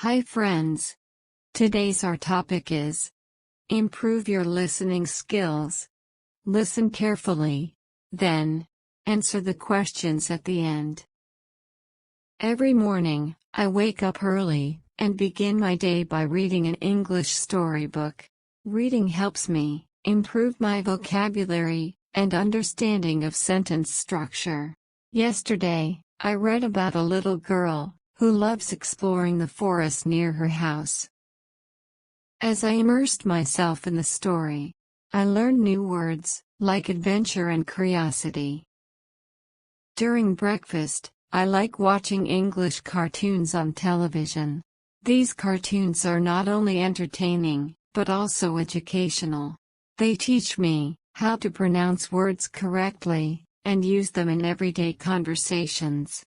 Hi friends. Today's our topic is improve your listening skills. Listen carefully, then answer the questions at the end. Every morning, I wake up early and begin my day by reading an English storybook. Reading helps me improve my vocabulary and understanding of sentence structure. Yesterday, I read about a little girl who loves exploring the forest near her house. As I immersed myself in the story, I learned new words, like adventure and curiosity. During breakfast, I like watching English cartoons on television. These cartoons are not only entertaining, but also educational. They teach me how to pronounce words correctly and use them in everyday conversations.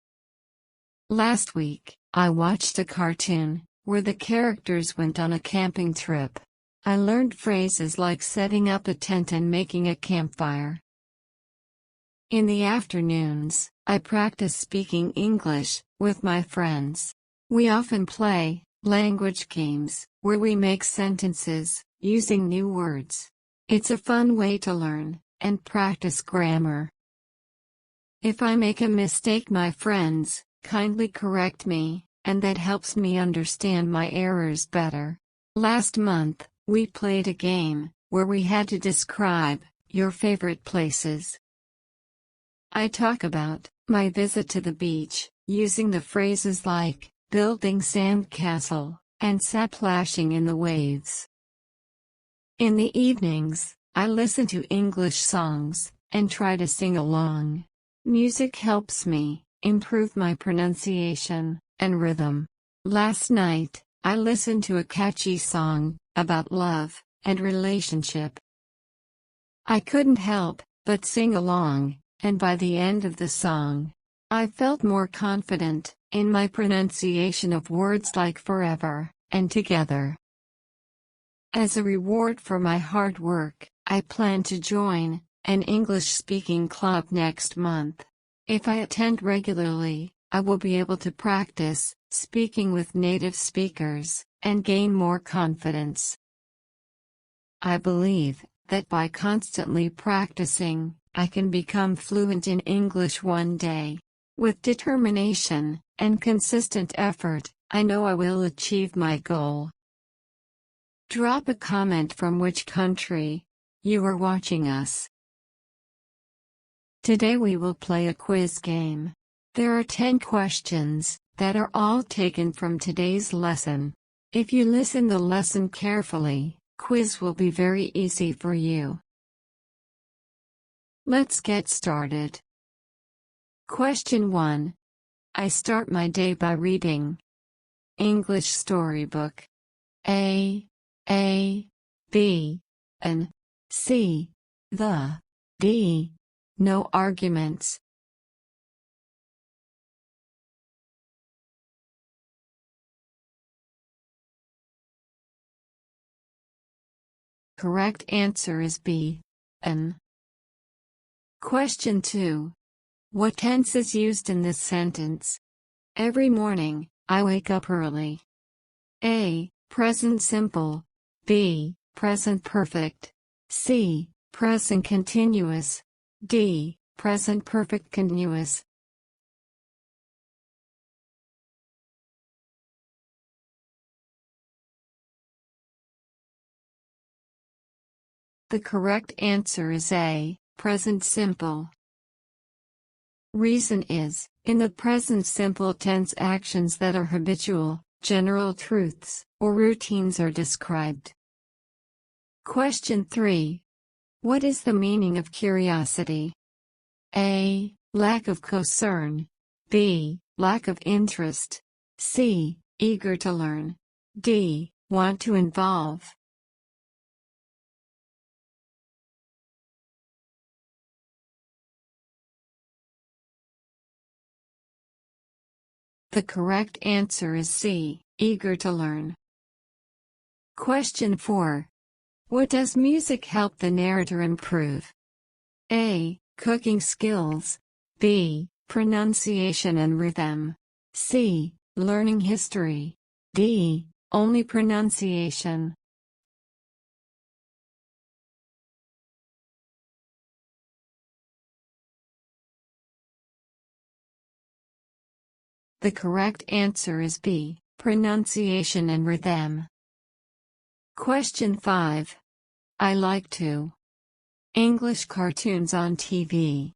Last week, I watched a cartoon where the characters went on a camping trip. I learned phrases like setting up a tent and making a campfire. In the afternoons, I practice speaking English with my friends. We often play language games where we make sentences using new words. It's a fun way to learn and practice grammar. If I make a mistake, my friends kindly correct me, and that helps me understand my errors better. Last month, we played a game where we had to describe your favorite places. I talk about my visit to the beach, using the phrases like building sandcastle and splashing in the waves. In the evenings, I listen to English songs and try to sing along. Music helps me improve my pronunciation and rhythm. Last night, I listened to a catchy song about love and relationship. I couldn't help but sing along, and by the end of the song, I felt more confident in my pronunciation of words like forever and together. As a reward for my hard work, I plan to join an English-speaking club next month. If I attend regularly, I will be able to practice speaking with native speakers and gain more confidence. I believe that by constantly practicing, I can become fluent in English one day. With determination and consistent effort, I know I will achieve my goal. Drop a comment from which country you are watching us. Today we will play a quiz game. There are 10 questions that are all taken from today's lesson. If you listen the lesson carefully, quiz will be very easy for you. Let's get started. Question 1. I start my day by reading English storybook. A, B, and C. The, D. No arguments. Correct answer is B, N. Question 2. What tense is used in this sentence? Every morning, I wake up early. A. Present simple. B. Present perfect. C. Present continuous. D. Present perfect continuous. The correct answer is A. Present simple. Reason is, in the present simple tense, actions that are habitual, general truths, or routines are described. Question 3. What is the meaning of curiosity? A. Lack of concern. B. Lack of interest. C. Eager to learn. D. Want to involve. The correct answer is C. Eager to learn. Question 4. What does music help the narrator improve? A. Cooking skills. B. Pronunciation and rhythm. C. Learning history. D. Only pronunciation. The correct answer is B. Pronunciation and rhythm. Question 5. I like to. English cartoons on TV.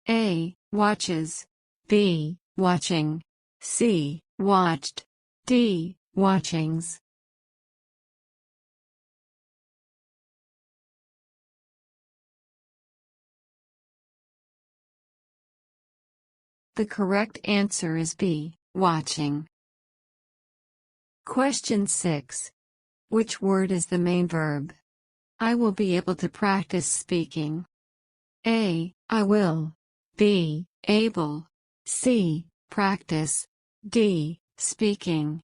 A. Watches. B. Watching. C. Watched. D. Watchings. The correct answer is B. Watching. Question 6. Which word is the main verb? I will be able to practice speaking. A. I will. B. Able. C. Practice. D. Speaking.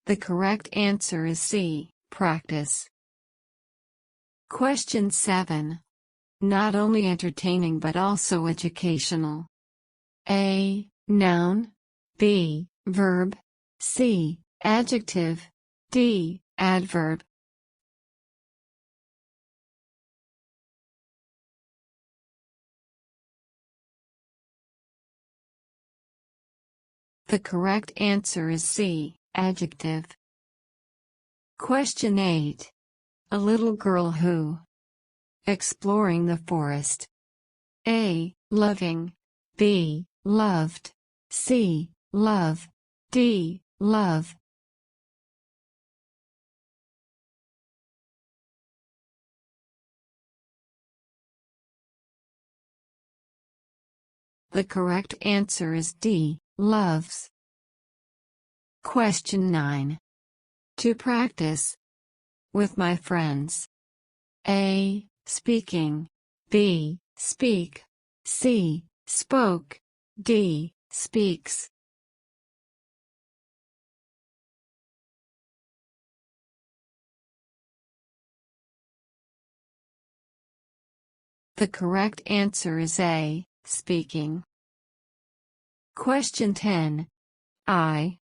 The correct answer is C. Practice. Question 7. Not only entertaining but also educational. A. Noun. B. Verb. C. Adjective. D. Adverb. The correct answer is C. Adjective. Question 8. A little girl who. Exploring the forest. A. Loving. B. Loved. C. Love. D. Love. The correct answer is D. Loves. Question 9. To practice. With my friends. A. Speaking. B. Speak. C. Spoke. D. Speaks. The correct answer is A. Speaking. Question 10. I.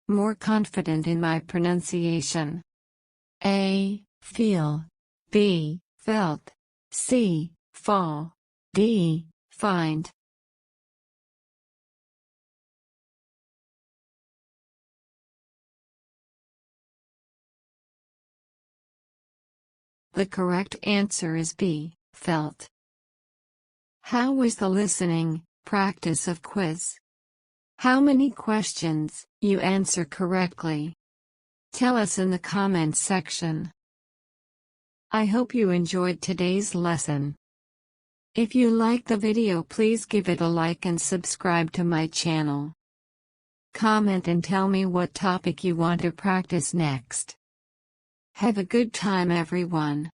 More confident in my pronunciation. A. Feel. B. Felt. C. Fall. D. Find. The correct answer is B. Felt. How was the listening practice of quiz? How many questions you answer correctly? Tell us in the comments section. I hope you enjoyed today's lesson. If you like the video, please give it a like and subscribe to my channel. Comment and tell me what topic you want to practice next. Have a good time, everyone.